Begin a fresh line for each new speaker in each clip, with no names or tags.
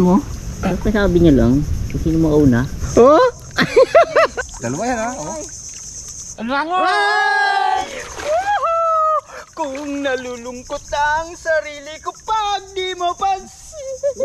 mo? Sabi niya lang kung sino mauna.
Oh? Dalawa yan ha? Oh.
Kung nalulungkot ang sarili ko pag di mo pansin.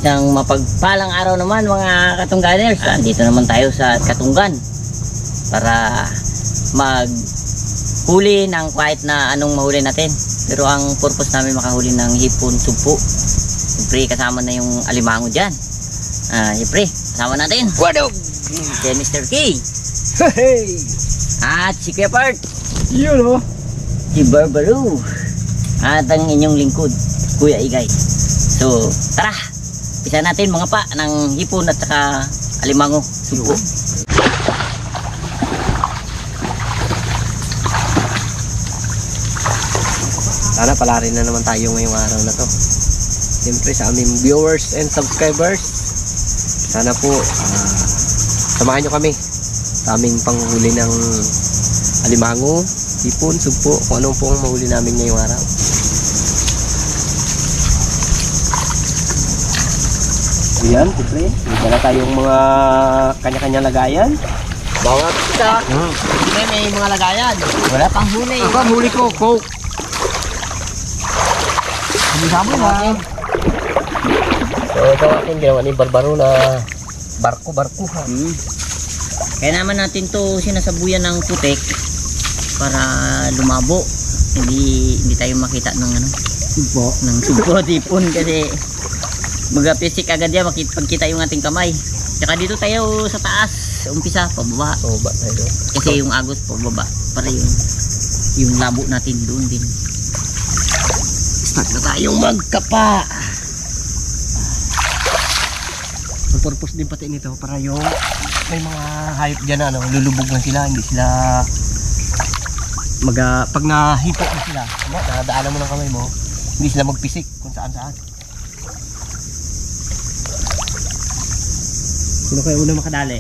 Isang mapagpalang araw naman mga Katungganers. Dito naman tayo sa Katunggan para maghuli ng kahit na anong mahuli natin. Pero ang purpose namin makahuli ng hipon, sugpo. Siyempre kasama na yung alimango dyan. Siyempre kasama natin si Mr. K.
Hey!
At si Kuya Part.
Yun o.
Si Barbaro. At ang inyong lingkod, Kuya Igay. So tara, isa natin mga pa ng hipon at saka alimango, sugpo.
Sana palarin na naman tayo ngayong araw na to. Siyempre sa aming viewers and subscribers, sana po samahan nyo kami sa aming panghuli ng alimango, hipon, sugpo, kung anong pong mahuli namin ngayong araw. Ayan, siyempre, may dala tayong mga kanya-kanya lagayan. Bawat isa, may mga lagayan.
Wala pang huli.
Ako ang huli ko, Coke. Hindi sabon na. So ito akin ginawa ni Barbaro na barko-barko.
Kaya naman natin to sinasabuyan ng putik para lumabo. Hindi tayo makita ng sugpo at hipon kasi mag-pisik agad yan pagkita yung ating kamay. Tsaka dito tayo sa taas, umpisa pababa.
Tayo.
Kasi yung agos pababa para yung labo natin doon din. Start na tayong magkapa.
Ang purpose din pati nito para yung may mga hayop dyan na lulubog na sila, hindi sila pag nahipot na sila, nadaanan mo ng kamay mo, hindi sila magpisik kung saan. Sino kayo una makadali?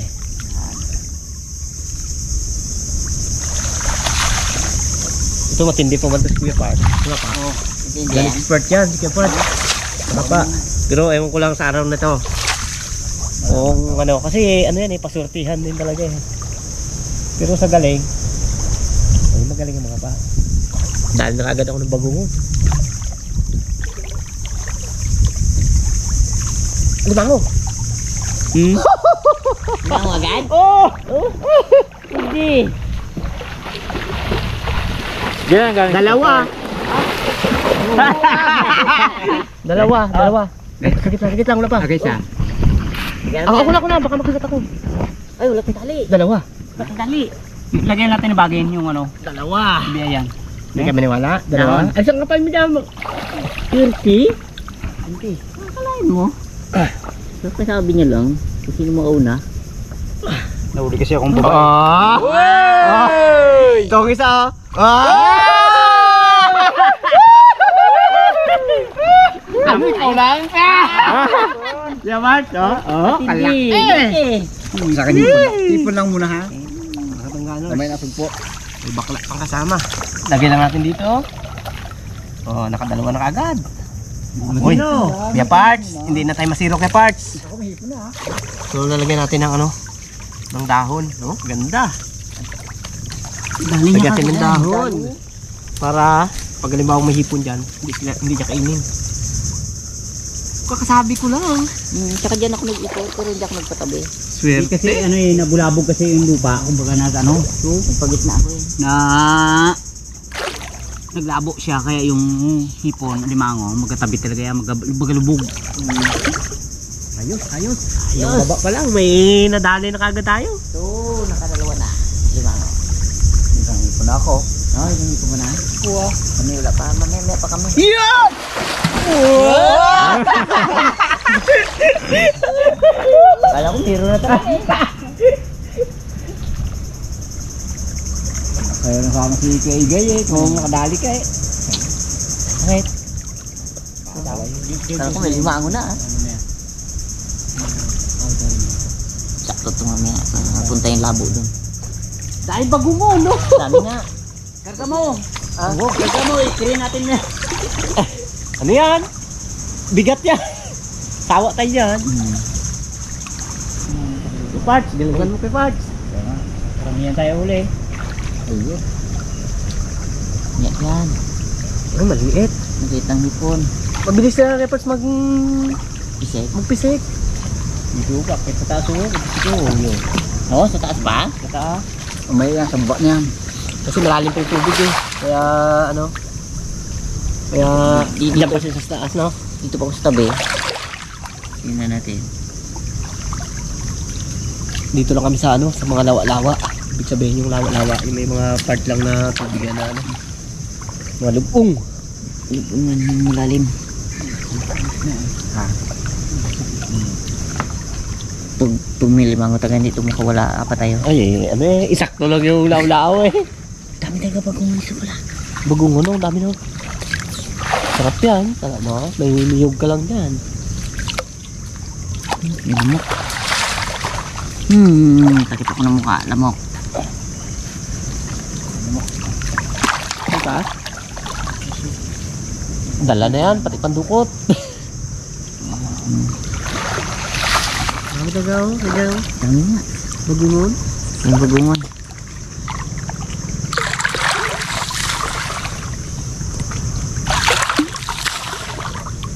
Ito matindi pa man ito si Kuya Part. Diba pa?
Oh,
Galing expert yan si Kuya Part. Apa? Pero ewan ko lang sa araw na to. Kung kasi ano yan pasurtihan din talaga eh. Pero sa galing, ay magaling ang mga pa. Dahil nakagad ako ng bagungon. Alimango!
Ano agad?
Oh!
Hindi.
Yan, galing.
Dalawa. Sakit lang, wala pa.
Okay siya.
Ako na, baka makagat ako.
Ay, wala kang tali.
Dalawa.
Wala kang tali.
Lagyan natin ng bagay yung
Dalawa.
biyayan.
Hindi ka maniwala? Dalawa? Ay, saan ka pa yung dama?
30? Hindi. Nakakalain mo. Sabi niya lang kung sino mauna.
Nahuli kasi akong babae.
Itong isa.
Ano ikaw lang? Yaman,
Hindi.
Sa akin ipon lang muna ha.
Kamay na sugpo. May bakla pang kasama. Lagyan lang natin dito. Nakadalawa na kagad. Uy, Kuya Parts, hindi na tayo masiro kay Parts. So lalagyan natin ng ano, ng dahon, no? Ganda. Lagyan natin ng dahon. Para pag halimbawa may hipon dyan, hindi niya kainin. Kakasabi ko lang.
Tsaka dyan ako nag-ipor, pero hindi ako nagpatabi.
Swerte.
Kasi ano eh, nabulabog kasi yung lupa. Kumbaga na ano,
Nagpagitna ako eh.
na naglabo siya kaya yung hipon, limango, magkatabi talaga yan, magalubog. Ayos.
Yung baba pa lang, may nadali na kagad tayo.
So, nakadalawa na. Lima.
Isang hipon na ako.
Ay, hindi ko na.
Kuha.
Kami wala pa, mamaya pa kami.
Yeah!
Kala ko tiro na tayo.
Kaya nasama si Kaigay eh, kung nakadali ka eh.
Right. Kala ko may limango na ah. Sakto ito mamaya. Napunta yung labo dun.
Dahil bago mo, no?
Sabi nga.
Karga mo. Karga mo, i-clean natin na.
Ano yan? Bigat yan. Tawa tayo yan. Parts, dilugan mo kay Parts.
Paramihan tayo uli.
Ayun. Yan yan.
Ay, maliit.
Nakita ang hipon.
Mabilis na kay Parts
Isip.
magpisik.
Dito ka, kahit sa taas mo.
Yun.
Oo, sa taas ba?
Sa taas. May yan, samba niyan.
Kasi malalim pa yung tubig eh. Kaya ano? Kaya diyan pa siya sa taas, no?
Dito pa ako sa tabi. Tingnan natin.
Dito lang kami sa ano, sa mga lawa-lawa. Ibig sabihin yung lawa-lawa, yung may mga part lang na tubig na ano. Mga lubong.
Lubungan yung malalim.
Ha.
Pag may limango taga dito makawala apa tayo.
Ay, ano eh, isakto lang yung law-law eh.
Dami talaga bagong iso pala.
Bagong ano, dami no. Sarap yan, sarap mo. May niyog ka lang dyan.
May lamok. Takip ako ng mukha. Lamok.
Ika? Dala na yan, pati pandukot. Ano tagaw? Tagaw?
Dami nga.
Bagungon?
Yung bagungon.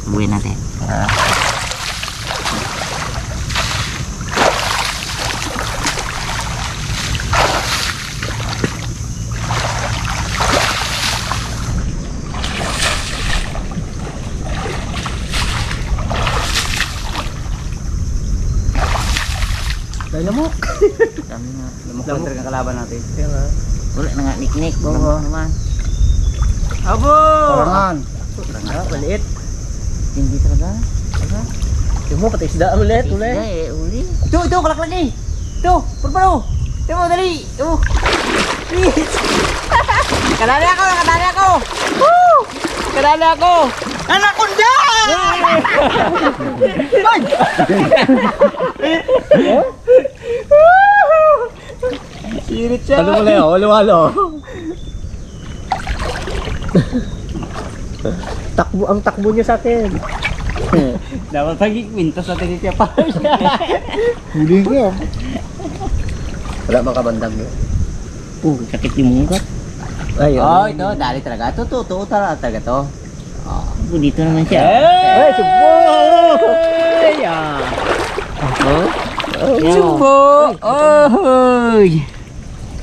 Buhay natin.
Dahil lamok.
Dami nga.
Lamok lang talaga kalaban natin.
Kaya nga.
Wala na nga. Niknik.
Oo.
Lamok naman.
Abo!
Parangan.
Maliit.
Hindi talaga. Talaga.
Yung mo, pati isda ulit.
Isda eh. Uli.
Ito, kalak lagi. Ito, pagparo. Ito mo, dali. Ito. Kadali ako. Woo! Kadali ako. Anaconda! Ay! Sirit siya.
Ano mo na yun? Walo-walo. Ang takbo niya sa akin.
Dapat pag-ikwintas natin ni Tia Pars.
Huli ko yan. Wala mang kabandag yun.
Sakit yung mugat.
Ay,
Ito, dali talaga. Ito, talaga to.
Dito naman siya.
Ay, subo!
Ay, Subo! Oy!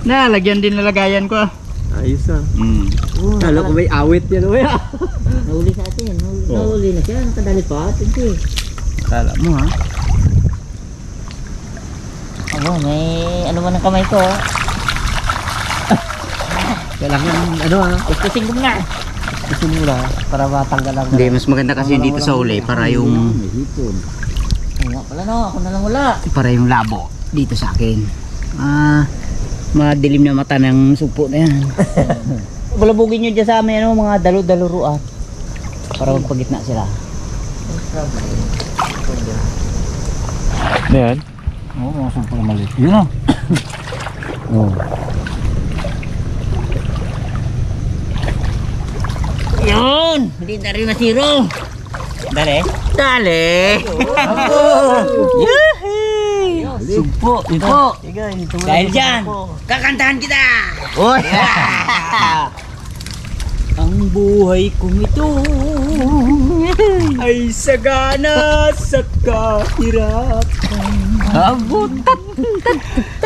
Nalagyan din nalagayan ko.
Ayos ah. Kala ko may awit yan.
Nahuli sa atin. Nahuli na siya. Nakadali pa. Sige.
Kala mo ha?
May ano man ang kamay ko.
Kailangan ano ah.
Kuskusing ko na.
Gusto mo na para matanggal lang.
Hindi, mas maganda kasi dito sa uli para yung
Ay nga pala no. Ako na lang wala.
para yung labo dito sa akin. Madilim na mata ng supo na yan. Bulabugin nyo dyan sa amin mga dalo-daluruan para magpagitna sila.
Ano yan?
Oo, mga supo na maliit. Yun o.
Yun! Hindi na rin masiro.
Dali.
Dali! Yehey! Sugpo, ipo! Dahil dyan, kakantahan kita!
Oy! Ang buhay kong ito ay sagana sa kahirapan.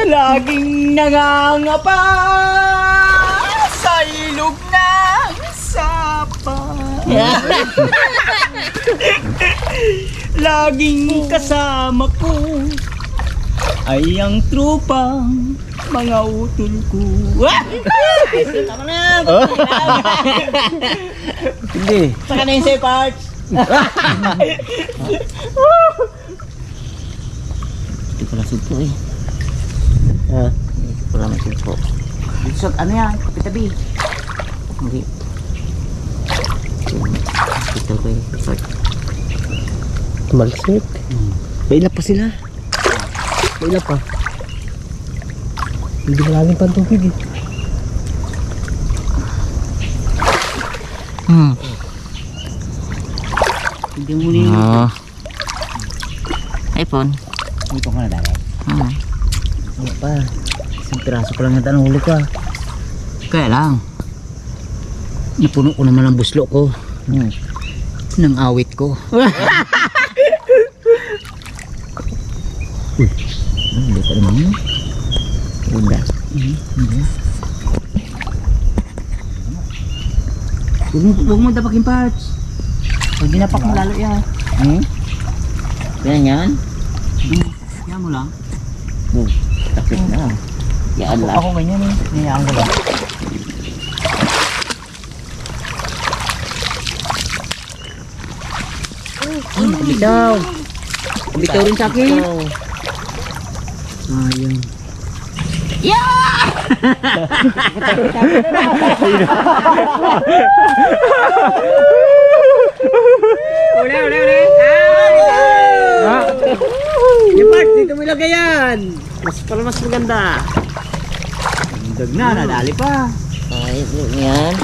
Laging nangangapa sa ilog ng sapa. Laging kasama ko ay ang trupang mga utol ko. Tama na!
Hindi.
Saka na yung say parts.
Hindi ko lang sugpo eh. Hindi ko lang sugpo.
So, ano yan? Kapitabi.
Hindi. Ito ko eh.
Tumalsik. May ilap pa sila. May ilap pa. Hindi malalim pa ang tubig eh.
Hindi mo na yung...
Oh. iPhone.
Ito ko na dali.
Ano pa?
Isang piraso pa lang yung tanong huli ko ah.
Kaya lang.
Napuno ko naman ang buslo ko. Nang awit ko.
Hindi ka naman yun. Ganda.
Huwag mo dapakin parts. Pag dinapak mo lalo yan.
Yan yan.
Yan mo lang.
Takip na. Yan lang.
Ako ganyan eh. Niyaan ko lang.
Bitaw. Bitaw rin sa akin.
Ayun. Uli.
Yung part, dito mo ilagay yan. Para mas maganda.
Dag na, nadali pa.
Ay, yan.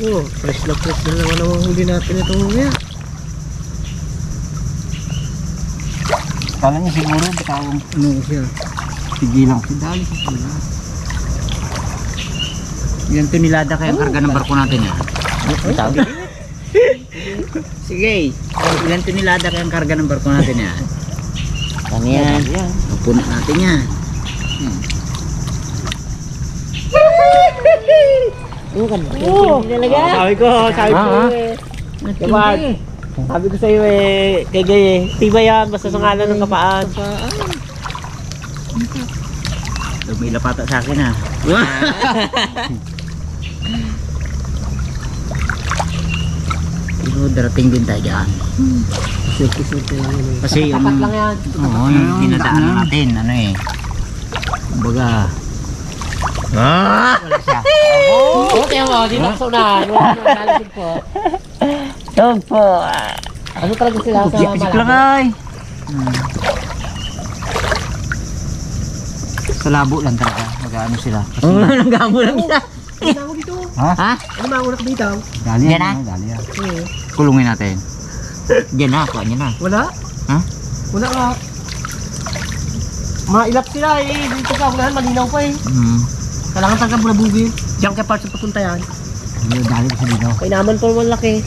Oh, fresh na naman ang huli natin ito mamaya.
Kala niya siguro bitawang ano siya. Tigilan ko. Dali sa pula. Yan tunilada kaya karga ng barko natin yan.
Bitaw.
Sige. Ilan tunilada kaya ang karga ng barko natin yan.
Kami yan.
Pupunan natin yan.
Sabi ko eh. Kapag, sabi ko sa iyo eh, kay Gay eh, tiba yan, basta sa ngalan ng kapaan.
Lumila pata sa akin ha. Pero darating din tayo dyan. Kasi yung,
Tapat lang yan.
oo, yung dinadaanan natin, ano eh. Kumbaga, wala siya.
Oo, kaya mo, di na sa unahan. Nalasin po.
Dog po.
Ano talaga sila sa
Pisik lang ay. Sa labo lang talaga, mag-ano sila. Kasi,
Nanggamo lang siya.
Ano ako dito?
Ha?
Ano ba unak dito?
dali
Yan
yan,
na?
dali yan. Kulungin natin.
Diyan na, kuha niya na.
Wala?
Ha?
Wala ka. Mailap sila eh. Dito sa unahan, malinaw pa eh. Kailangan talaga bulabugin. Diyan kay parts sa papunta yan.
Ano, dali ko sa dito.
Kainaman pa naman laki.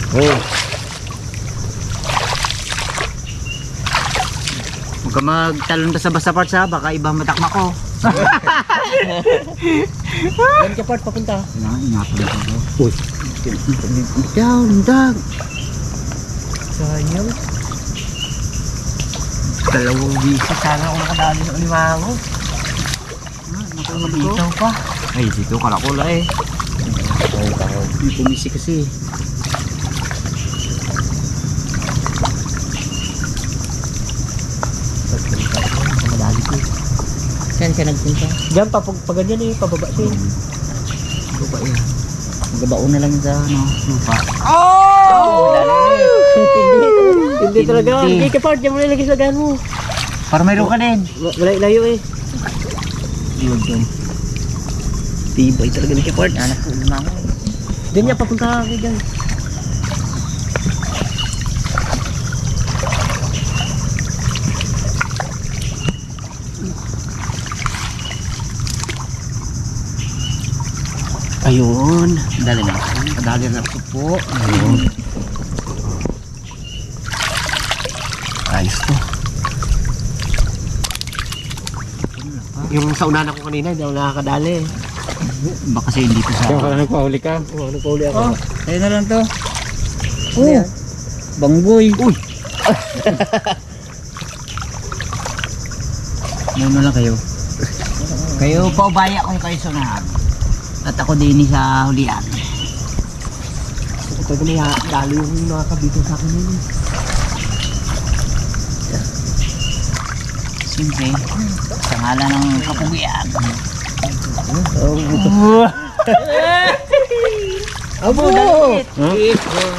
Huwag ka magtalon ka sa basta parts ha, baka ibang matakma ko.
Diyan kay parts papunta.
Kailangan ingatan ko. Uy. Bitaw, lindag.
Sayang.
Dalawang bisis.
Sana ako nakadali sa ulimango.
Bitaw pa. Ay, dito kalakula eh. Hindi pumisi kasi.
Madali ko.
Saan siya nagpunta?
Diyan pa, pag ganyan eh, pababa siya eh.
Lupa yan. Magabaon na lang sa ano, lupa.
Hindi talaga. Hindi kay part, diyan mo nilagay sa lagayan mo.
Para mayroon ka din.
Wala ilayo eh.
Yun dun.
Tibay talaga ni kay part.
Anak ko, lumango.
Diyan niya papunta kay dyan. Ayun.
Dali na.
Kadali na po. Ayun. Ayos to. Yung sa unahan ko kanina, hindi ako nakakadali.
Baka kasi hindi ko sa...
Kaya ka nagpahuli ka? Oo, nagpahuli ako.
Oh, sa'yo na lang to. Oh, banggoy. Uy! Ano lang kayo? Kayo paubaya kung kayo sunahan. At ako din sa hulian.
Ito na dali yung nakakabito sa akin yun.
Siyempre, sa ngalan ng kapugian.
Abo!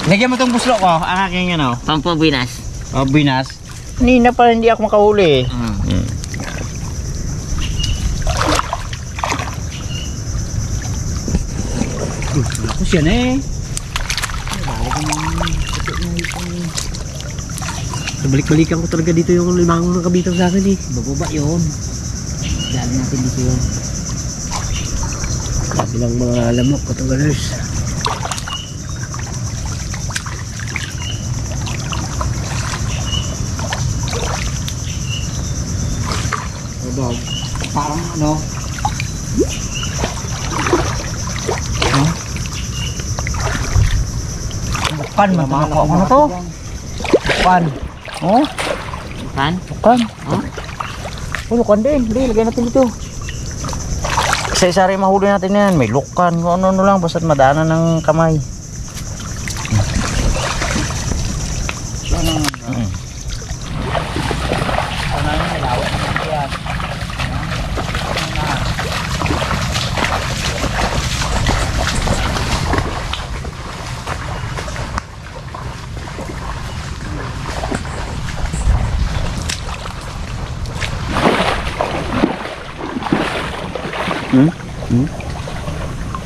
Lagyan mo tong buslo ko, ang aking ano.
Pampabinas.
Oh, binas. Kanina pa hindi ako makahuli. Ako siya na eh.
Balik-balikan ko talaga dito yung limang nakabito sa akin eh.
Bababa yun. Dali natin dito yun.
Bilang mga lamok, katagalers.
Parang ano. Bukan, matangako ako na to. Bukan. Oh?
Kan?
Bukan.
Oh?
Lukan din. Hindi, lagay natin dito. Isa-isa rin mahuli natin yan. May lukan. Kung ano lang. Basta't madaanan ng kamay.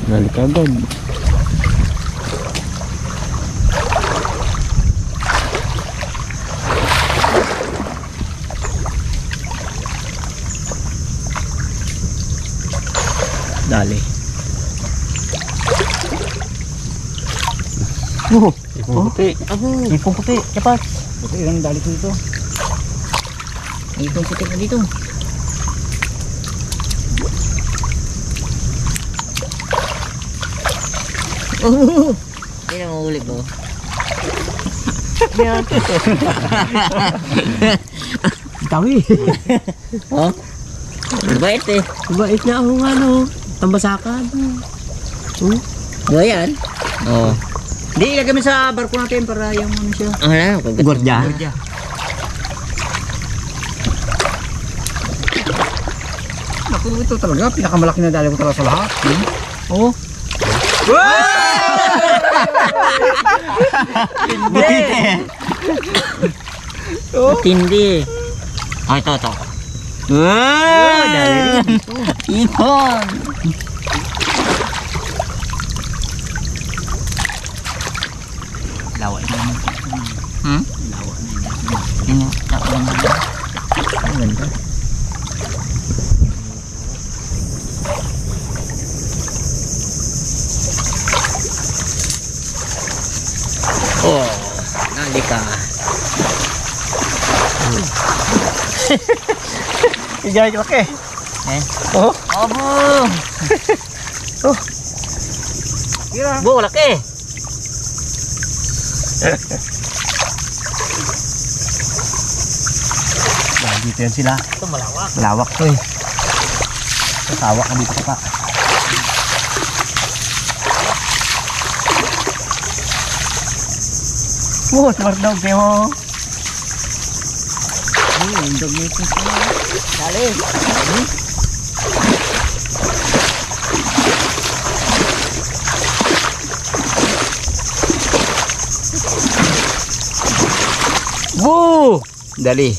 Balik agad. Dali. Ipong puti.
Ipong puti. Dapat. Puti lang dali ko dito. May ipong puti na dito.
Hindi na mahuli ko.
Tawi.
Oh? Bait eh.
Bait niya ako ano. Tambasakan.
Ba yan?
Oo. Hindi, ilagay mo sa barko natin para yung ano siya.
Wala.
Gordya. Naku, ito talaga. Pinakamalaki na dali ko talaga sa lahat.
Oo.
Matindi. Oh, ito.
Dali rin.
Ipon.
Lawa ito naman.
Hmm?
Lawa na
Yan nga. Tapos na.
Ang ganda.
Oh, nalika.
Ijay laki.
Eh?
Oh.
Abo!
Kira.
Bu, laki.
Dito yan sila.
Ito malawak.
Malawak to eh. Kasawak na dito pa.
Smart dog kayo.
Ang dog nito. Dali.
Woo! Dali.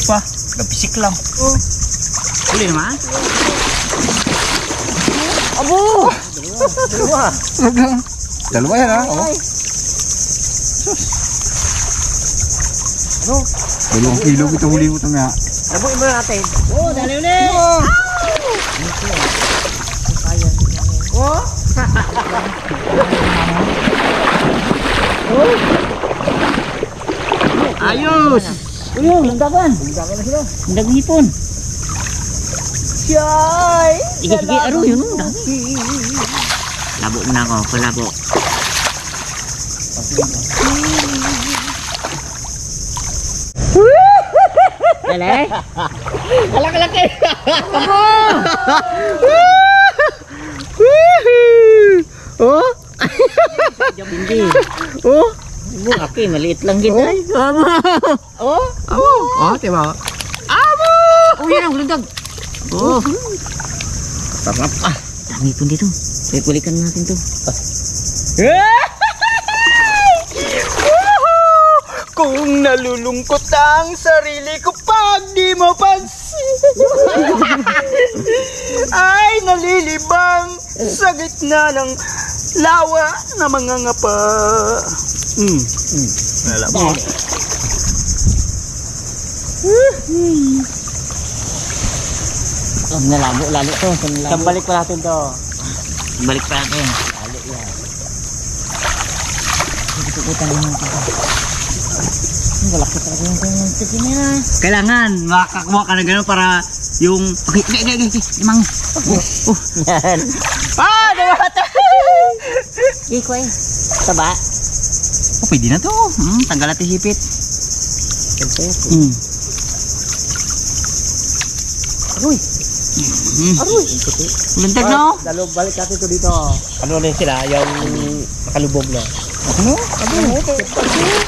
Wah, napisik lang. Oh. Huli naman.
Abo!
Dalawa yan ha. Oh. Ano? 2 kilo ito huli ko ito nga. Labuin muna natin.
Oh, dali ulit.
Oh!
Ayos!
Uyo, landakan.
Bungdakan na sila.
Landag hipon.
Siyay!
Sige, aro yun. Labo na ako, palabo. Dali.
Kalaki-laki! Oh!
Hindi.
Oh!
Aki, maliit lang kita.
Oh! Amo! Oh, tiba.
Oh, yan ang landag. Oh. Sarap ah. Dami pun dito. Balikan natin to.
Kung nalulungkot ang sarili ko pag di mo pansin ay nalilibang sa gitna ng lawa na mga ngapa. Alam mo.
Oh, nalabo lalo to.
Sambalik pa natin to.
Balik pa natin.
Lalo yan.
Tutukutan naman ito. Wala ko talaga yung tikin nila.
Kailangan makakuha ka na gano'n para yung... Okay, limang.
Yan.
Ah, diba?
Ikoy. Taba.
Oh, pwede na to. Tanggal natin hipit.
Aroy. Aroy.
Lantag na oh.
Lalo balik natin to dito. Ano na yun sila? Yung nakalubog na.
Ano?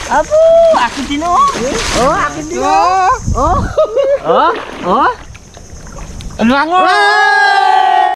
Abo. Akin din oh.
Oh, akin din oh. Oh. Oh. Ano nga?